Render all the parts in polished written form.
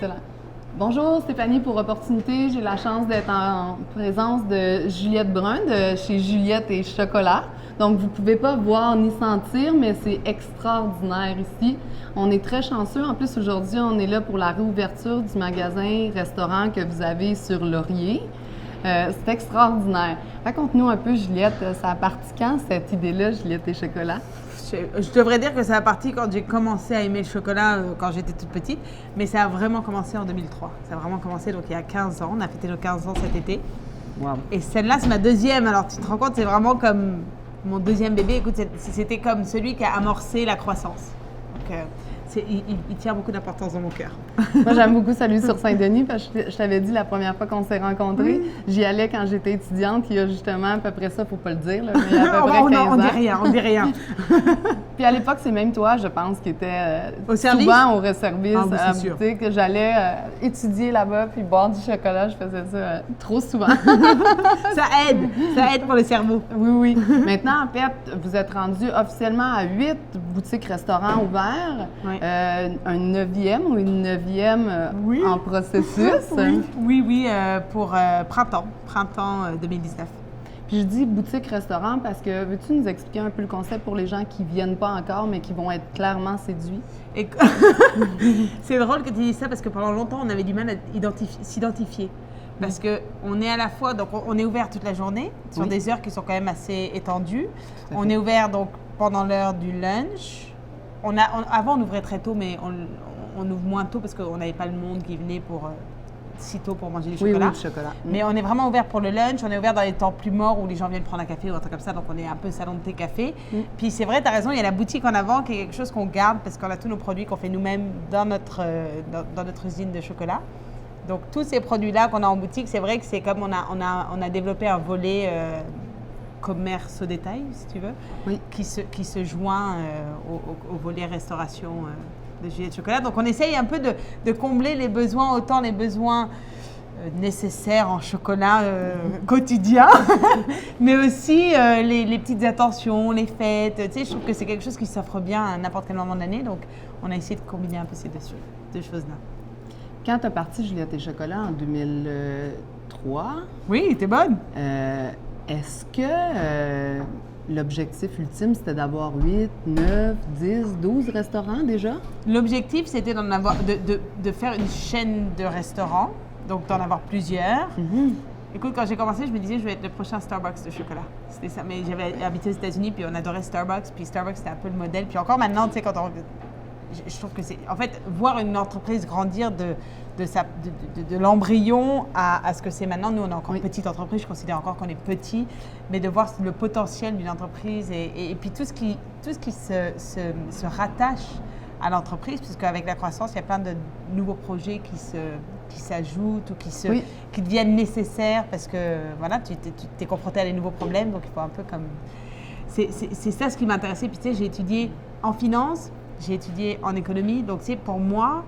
Excellent. Bonjour Stéphanie, pour Opportunité, j'ai la chance d'être en présence de Juliette Brun de chez Juliette et Chocolat. Donc, vous ne pouvez pas voir ni sentir, mais c'est extraordinaire ici. On est très chanceux. En plus, aujourd'hui, on est là pour la réouverture du magasin-restaurant que vous avez sur Laurier. C'est extraordinaire. Raconte-nous un peu, Juliette, ça a parti quand, cette idée-là, Juliette et Chocolat? Je devrais dire que ça a parti quand j'ai commencé à aimer le chocolat quand j'étais toute petite, mais ça a vraiment commencé en 2003. Ça a vraiment commencé donc il y a 15 ans. On a fêté nos 15 ans cet été. Wow. Et celle-là, c'est ma deuxième. Alors tu te rends compte, c'est vraiment comme mon deuxième bébé. Écoute, c'était comme celui qui a amorcé la croissance. Donc, il tient beaucoup d'importance dans mon cœur. Moi, j'aime beaucoup celui sur Saint-Denis parce que je t'avais dit la première fois qu'on s'est rencontrés, j'y allais quand j'étais étudiante. Il y a justement à peu près ça, il ne faut pas le dire, là, mais il y a à peu près 15 ans. On dit rien. Puis à l'époque, c'est même toi, je pense, qui était souvent au service à la boutique. J'allais étudier là-bas puis boire du chocolat. Je faisais ça trop souvent. Ça aide pour le cerveau. Oui. Maintenant, en fait, vous êtes rendu officiellement à 8 boutiques-restaurants ouverts. Oui. Un 9e ou une 9e en processus. Oui, pour printemps 2019. Puis je dis boutique-restaurant parce que veux-tu nous expliquer un peu le concept pour les gens qui ne viennent pas encore, mais qui vont être clairement séduits? C'est drôle que tu dises ça parce que pendant longtemps, on avait du mal à s'identifier. Parce qu'on est à la fois, donc on est ouvert toute la journée, sur des heures qui sont quand même assez étendues. On est ouvert donc pendant l'heure du lunch. Avant, on ouvrait très tôt, mais on ouvre moins tôt parce qu'on n'avait pas le monde qui venait si tôt pour manger du chocolat. Oui, du chocolat. Mais on est vraiment ouvert pour le lunch. On est ouvert dans les temps plus morts où les gens viennent prendre un café ou un truc comme ça. Donc, on est un peu salon de thé café. Puis, c'est vrai, tu as raison, il y a la boutique en avant qui est quelque chose qu'on garde parce qu'on a tous nos produits qu'on fait nous-mêmes dans notre usine de chocolat. Donc, tous ces produits-là qu'on a en boutique, c'est vrai que c'est comme on a développé un volet commerce au détail, si tu veux, qui se joint au volet restauration de Juliette Chocolat. Donc, on essaye un peu de combler les besoins, autant les besoins nécessaires en chocolat quotidien, mais aussi les petites attentions, les fêtes. Tu sais, je trouve que c'est quelque chose qui s'offre bien à n'importe quel moment de l'année. Donc, on a essayé de combiner un peu ces deux choses-là. Quand tu as parti Juliette et Chocolat en 2003... Oui, t'es bonne! Est-ce que l'objectif ultime, c'était d'avoir 8, 9, 10, 12 restaurants déjà? L'objectif, c'était de faire une chaîne de restaurants, donc d'en avoir plusieurs. Écoute, quand j'ai commencé, je me disais, je vais être le prochain Starbucks de chocolat. C'était ça, mais j'avais habité aux États-Unis, puis on adorait Starbucks, puis Starbucks, c'était un peu le modèle. Puis encore maintenant, tu sais, je trouve que c'est... En fait, voir une entreprise grandir de l'embryon à ce que c'est maintenant. Nous, on est encore une petite entreprise, je considère encore qu'on est petit, mais de voir le potentiel d'une entreprise et puis tout ce qui se rattache à l'entreprise, puisque avec la croissance, il y a plein de nouveaux projets qui s'ajoutent ou qui deviennent nécessaires parce que voilà, tu t'es confronté à des nouveaux problèmes, donc il faut un peu comme... C'est ça ce qui m'intéressait. Puis tu sais, j'ai étudié en finance, j'ai étudié en économie, donc tu sais, pour moi,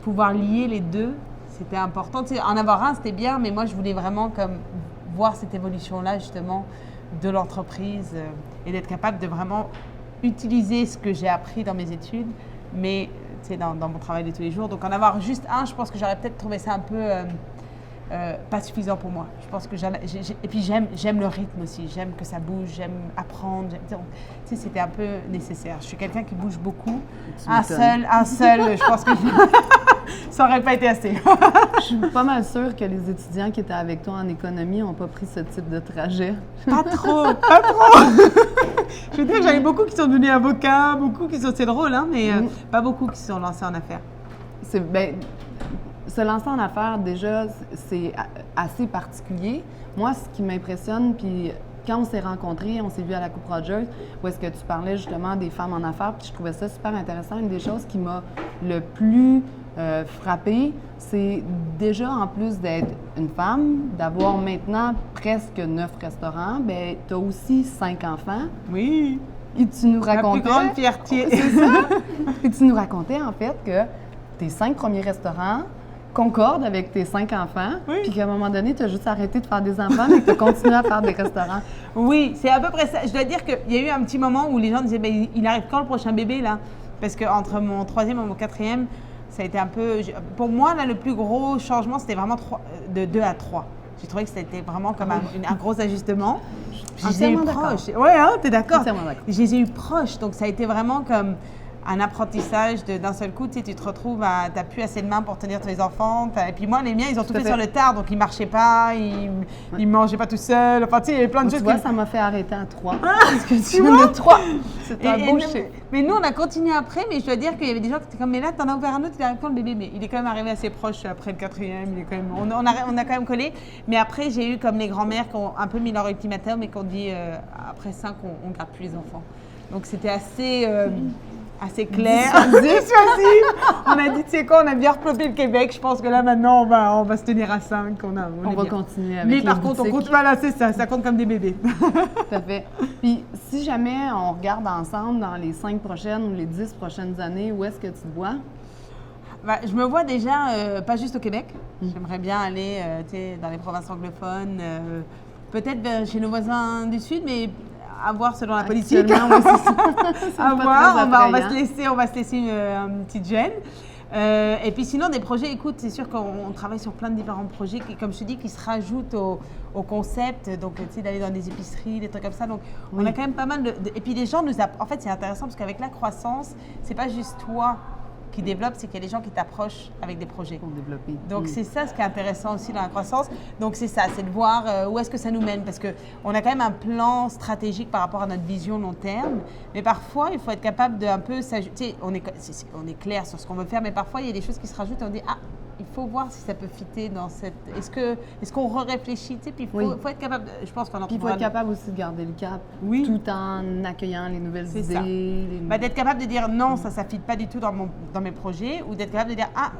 pouvoir lier les deux, c'était important. Tu sais, en avoir un, c'était bien, mais moi, je voulais vraiment comme voir cette évolution-là, justement, de l'entreprise et d'être capable de vraiment utiliser ce que j'ai appris dans mes études, mais tu sais, dans mon travail de tous les jours. Donc, en avoir juste un, je pense que j'aurais peut-être trouvé ça un peu pas suffisant pour moi. Je pense que et puis j'aime le rythme aussi, j'aime que ça bouge, j'aime apprendre. Tu sais, c'était un peu nécessaire. Je suis quelqu'un qui bouge beaucoup. Un seul, je pense que ça n'aurait pas été assez. Je suis pas mal sûre que les étudiants qui étaient avec toi en économie n'ont pas pris ce type de trajet. Pas trop. Je veux dire que j'avais beaucoup qui sont devenus avocats, beaucoup qui sont... C'est drôle, hein, mais pas beaucoup qui se sont lancés en affaires. Se lancer en affaires, déjà, c'est assez particulier. Moi, ce qui m'impressionne, puis quand on s'est rencontrés, on s'est vu à la Coupe Rogers, où est-ce que tu parlais justement des femmes en affaires, puis je trouvais ça super intéressant. Une des choses qui m'a le plus frappée, c'est déjà, en plus d'être une femme, d'avoir maintenant presque 9 restaurants, bien, tu as aussi 5 enfants. Oui! Et tu nous racontais... La plus grande fierté! C'est ça! Et tu nous racontais, en fait, que tes 5 premiers restaurants concordent avec tes 5 enfants, puis qu'à un moment donné, tu as juste arrêté de faire des enfants, mais que tu as continué à faire des restaurants. Oui, c'est à peu près ça. Je dois dire qu'il y a eu un petit moment où les gens disaient, il arrive quand le prochain bébé, là? Parce qu'entre mon 3e et mon 4e, Ça a été un peu... Pour moi, là, le plus gros changement, c'était vraiment de 2 à 3. J'ai trouvé que c'était vraiment comme un gros ajustement. Je les ai eu proches. Oui, hein, t'es d'accord? Je les ai eu proches. Donc, ça a été vraiment comme un apprentissage d'un seul coup. Tu sais, tu te retrouves à... Tu n'as plus assez de mains pour tenir tes enfants. Et puis moi, les miens, ils ont tout fait sur le tard. Donc, ils ne marchaient pas. Ils ne mangeaient pas tout seuls. Enfin, tu sais, il y avait plein de choses. Tu vois, ça m'a fait arrêter à 3. Parce que tu vois, de 3. C'était un beau chiffre. Mais nous, on a continué après. Mais je dois dire qu'il y avait des gens qui étaient comme, mais là, t'en as ouvert un autre, il arrive quand le bébé? Mais il est quand même arrivé assez proche après le 4e. Il est quand même, on a quand même collé. Mais après, j'ai eu comme les grands-mères qui ont un peu mis leur ultimatum et qui ont dit, après 5, on ne garde plus les enfants. Donc, c'était assez clair. On a dit, tu sais quoi, on a bien replopé le Québec. Je pense que là, maintenant, on va se tenir à 5. On va continuer avec Mais par contre, on compte pas là, c'est ça. Ça compte comme des bébés. Tout à fait. Puis, si jamais on regarde ensemble dans les 5 prochaines ou les 10 prochaines années, où est-ce que tu te vois? Je me vois déjà, pas juste au Québec. J'aimerais bien aller dans les provinces anglophones, peut-être chez nos voisins du Sud, mais à voir selon la politique. Oui, c'est ça. À voir, on va se laisser une petite gêne. Et puis sinon, des projets, écoute, c'est sûr qu'on travaille sur plein de différents projets qui, comme je te dis, qui se rajoutent au concept. Donc, tu sais, d'aller dans des épiceries, des trucs comme ça. Donc, on a quand même pas mal de... Et puis, les gens nous... En fait, c'est intéressant parce qu'avec la croissance, c'est pas juste toi qui développe, c'est qu'il y a des gens qui t'approchent avec des projets. Pour développer. Donc, c'est ça ce qui est intéressant aussi dans la croissance. Donc, c'est ça, c'est de voir où est-ce que ça nous mène. Parce qu'on a quand même un plan stratégique par rapport à notre vision long terme. Mais parfois, il faut être capable de un peu s'ajouter. On est clair sur ce qu'on veut faire, mais parfois, il y a des choses qui se rajoutent et on dit, ah, il faut voir si ça peut fitter dans cette... Est-ce qu'on réfléchit? Puis il faut être capable, je pense qu'on en Puis il faut être capable aussi de garder le cap, tout en accueillant les nouvelles idées. D'être capable de dire non, ça ne fit pas du tout dans mes projets, ou d'être capable de dire, ah,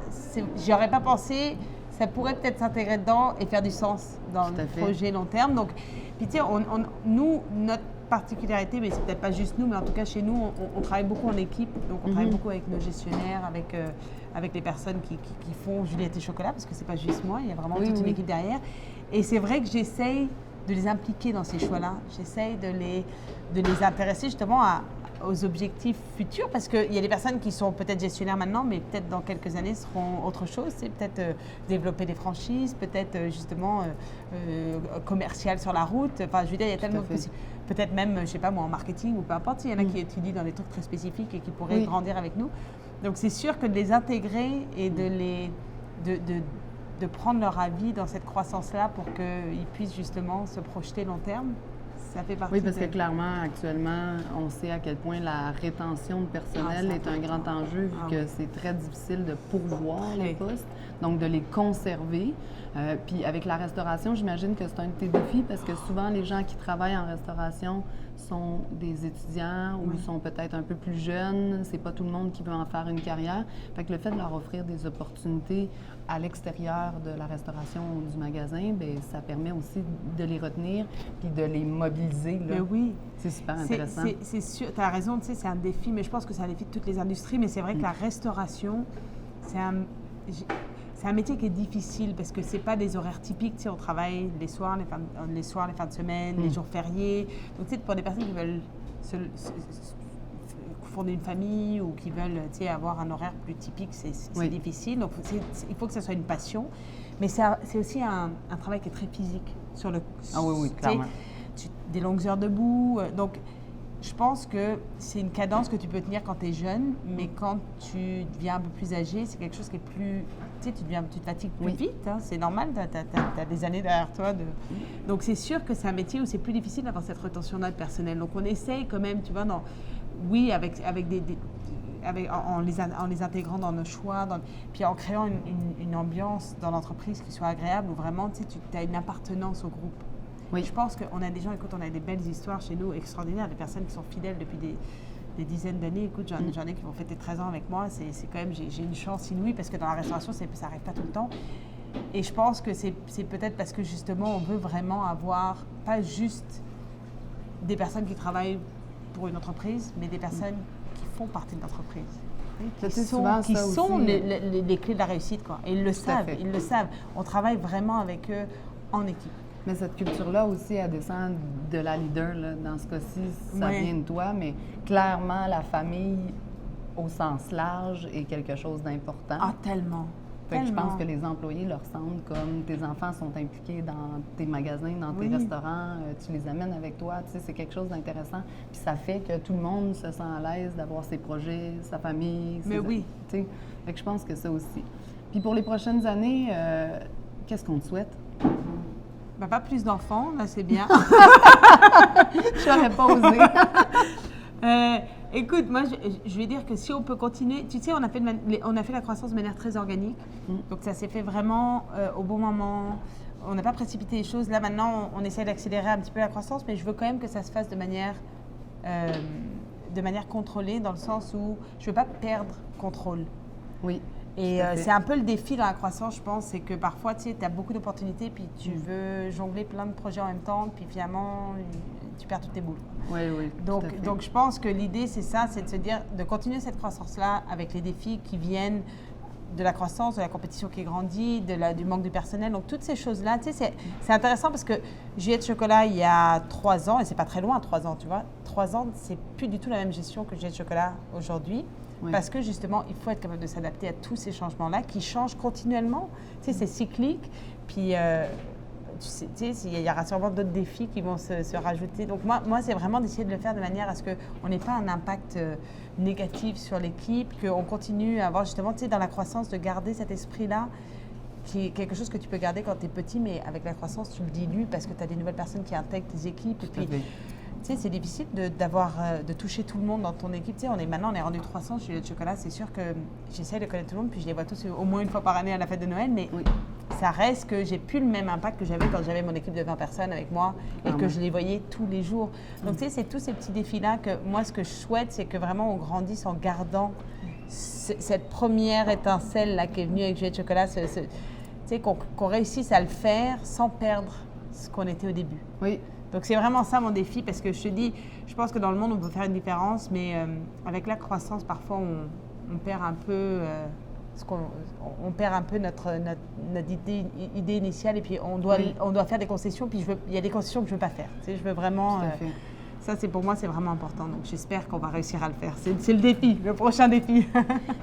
j'y aurais pas pensé, ça pourrait peut-être s'intégrer dedans et faire du sens dans le projet long terme. Donc, puis tu sais, nous, notre particularité, mais c'est peut-être pas juste nous, mais en tout cas chez nous, on travaille beaucoup en équipe. Donc on travaille beaucoup avec nos gestionnaires, avec les personnes qui font Juliette et Chocolat, parce que c'est pas juste moi, il y a vraiment toute une équipe derrière. Et c'est vrai que j'essaye de les impliquer dans ces choix-là. J'essaye de les intéresser justement aux objectifs futurs, parce qu'il y a des personnes qui sont peut-être gestionnaires maintenant, mais peut-être dans quelques années seront autre chose. C'est peut-être développer des franchises, peut-être justement commercial sur la route. Enfin, je veux dire, il y a tellement de possibilités. Peut-être même, je sais pas moi, en marketing ou peu importe. Il y en a qui étudient dans des trucs très spécifiques et qui pourraient grandir avec nous. Donc, c'est sûr que de les intégrer et de prendre leur avis dans cette croissance-là pour qu'ils puissent justement se projeter long terme, ça fait partie. Oui, parce que clairement, actuellement, on sait à quel point la rétention de personnel est un grand enjeu, vu que c'est très difficile de pourvoir les postes, donc de les conserver. Puis avec la restauration, j'imagine que c'est un de tes défis, parce que souvent, les gens qui travaillent en restauration sont des étudiants ou sont peut-être un peu plus jeunes. C'est pas tout le monde qui veut en faire une carrière. Fait que le fait de leur offrir des opportunités à l'extérieur de la restauration ou du magasin, bien, ça permet aussi de les retenir puis de les mobiliser. Là. Mais oui. C'est super intéressant. C'est sûr, tu as raison, tu sais, c'est un défi, mais je pense que c'est un défi de toutes les industries. Mais c'est vrai que la restauration, c'est un métier qui est difficile parce que c'est pas des horaires typiques. Tu sais, on travaille les soirs, les fins de semaine, les jours fériés. Donc, tu sais, pour des personnes qui veulent fonder une famille ou qui veulent, tu sais, avoir un horaire plus typique, c'est difficile. Donc, il faut que ça soit une passion. Mais c'est aussi un travail qui est très physique sur le. Ah oui, clairement. Des longues heures debout. Donc, je pense que c'est une cadence que tu peux tenir quand tu es jeune, mais quand tu deviens un peu plus âgé, c'est quelque chose qui est plus... Tu sais, tu te fatigues plus vite, hein, c'est normal, tu as des années derrière toi. Donc, c'est sûr que c'est un métier où c'est plus difficile d'avoir cette retention-là de personnel. Donc, on essaye quand même, tu vois, en les intégrant dans nos choix, puis en créant une ambiance dans l'entreprise qui soit agréable, où vraiment, tu as une appartenance au groupe. Oui. Je pense qu'on a des gens, écoute, on a des belles histoires chez nous extraordinaires, des personnes qui sont fidèles depuis des dizaines d'années. Écoute, j'en ai qui vont fêter 13 ans avec moi. C'est quand même, j'ai une chance inouïe parce que dans la restauration, ça n'arrive pas tout le temps. Et je pense que c'est peut-être parce que justement, on veut vraiment avoir pas juste des personnes qui travaillent pour une entreprise, mais des personnes qui font partie de l'entreprise. Qui sont les clés de la réussite, quoi. Et ils le savent. On travaille vraiment avec eux en équipe. Mais cette culture-là aussi, elle descend de la leader. Là. Dans ce cas-ci, ça vient de toi, mais clairement, la famille au sens large est quelque chose d'important. Ah, tellement. Fait que je pense Tellement. que les employés leur sentent comme tes enfants sont impliqués dans tes magasins, dans tes Oui. restaurants, tu les amènes avec toi, tu sais, c'est quelque chose d'intéressant. Puis ça fait que tout le monde se sent à l'aise d'avoir ses projets, sa famille. Mais oui. Tu sais, fait que je pense que ça aussi. Puis pour les prochaines années, qu'est-ce qu'on te souhaite? Ben, pas plus d'enfants, là, c'est bien. Je n'aurais pas osé. Écoute, moi, je vais dire que si on peut continuer, tu sais, on a fait la croissance de manière très organique. Donc, ça s'est fait vraiment au bon moment. On n'a pas précipité les choses. Là, maintenant, on essaie d'accélérer un petit peu la croissance, mais je veux quand même que ça se fasse de manière contrôlée, dans le sens où je ne veux pas perdre contrôle. Oui. Et tout à fait. c'est un peu le défi dans la croissance, je pense, c'est que parfois, tu sais, tu as beaucoup d'opportunités, puis tu veux jongler plein de projets en même temps, puis finalement, tu perds toutes tes boules. Oui, oui. tout à fait. Donc, je pense que l'idée, c'est ça, c'est de se dire, de continuer cette croissance-là avec les défis qui viennent de la croissance, de la compétition qui grandit, du manque de personnel. Donc, toutes ces choses-là, tu sais, c'est intéressant parce que Juliette Chocolat, il y a 3 ans, et c'est pas très loin, 3 ans, tu vois, 3 ans, c'est plus du tout la même gestion que Juliette Chocolat aujourd'hui. Oui. Parce que justement, il faut être capable de s'adapter à tous ces changements-là qui changent continuellement. Tu sais, c'est cyclique. Puis, tu sais, il y aura sûrement d'autres défis qui vont se rajouter. Donc, moi c'est vraiment d'essayer de le faire de manière à ce qu'on n'ait pas un impact négatif sur l'équipe, qu'on continue à avoir justement, tu sais, dans la croissance, de garder cet esprit-là qui est quelque chose que tu peux garder quand tu es petit, mais avec la croissance, tu le dilues parce que tu as des nouvelles personnes qui intègrent tes équipes. Et puis, tu sais, c'est difficile de toucher tout le monde dans ton équipe. Tu sais, on est rendu 300 chez Juliette Chocolat. C'est sûr que j'essaie de connaître tout le monde, puis je les vois tous au moins une fois par année à la fête de Noël. Mais Oui. ça reste que j'ai plus le même impact que j'avais quand j'avais mon équipe de 20 personnes avec moi et que je les voyais tous les jours. Donc, tu sais, c'est tous ces petits défis-là que moi, ce que je souhaite, c'est que vraiment on grandisse en gardant cette première étincelle-là qui est venue avec Juliette Chocolat. Tu sais, qu'on réussisse à le faire sans perdre ce qu'on était au début. Oui. Donc, c'est vraiment ça mon défi parce que je te dis, je pense que dans le monde, on peut faire une différence, mais avec la croissance, parfois, on perd un peu, on perd un peu notre idée initiale et puis on doit faire des concessions. Puis il y a des concessions que je ne veux pas faire. Tu sais, je veux vraiment... Tout à fait. Ça, pour moi, c'est vraiment important. Donc, j'espère qu'on va réussir à le faire. C'est le défi, le prochain défi.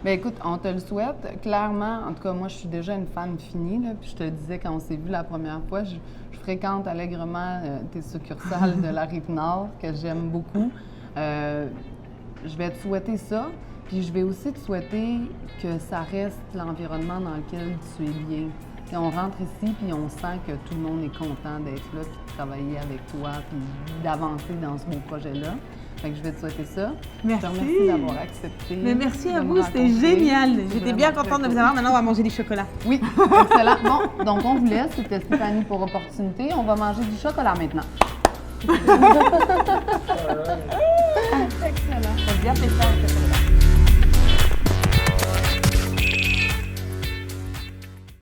Bien, écoute, on te le souhaite. Clairement, en tout cas, moi, je suis déjà une fan finie. Là, puis je te le disais quand on s'est vu la première fois, je fréquente allègrement tes succursales de la Rive-Nord, que j'aime beaucoup. Je vais te souhaiter ça. Puis je vais aussi te souhaiter que ça reste l'environnement dans lequel tu es bien. Et on rentre ici, puis on sent que tout le monde est content d'être là, puis de travailler avec toi, puis d'avancer dans ce beau projet-là. Fait que je vais te souhaiter ça. Merci. Je te remercie d'avoir accepté. Mais merci à de me vous, c'était rencontrer. génial. C'est J'étais vraiment bien très contente de vous cool. avoir. Maintenant, on va manger du chocolat. Oui, excellent. Bon, donc on vous laisse. C'était Stéphanie pour Opportunité. On va manger du chocolat maintenant. Excellent. J'ai bien fait ça avec le chocolat.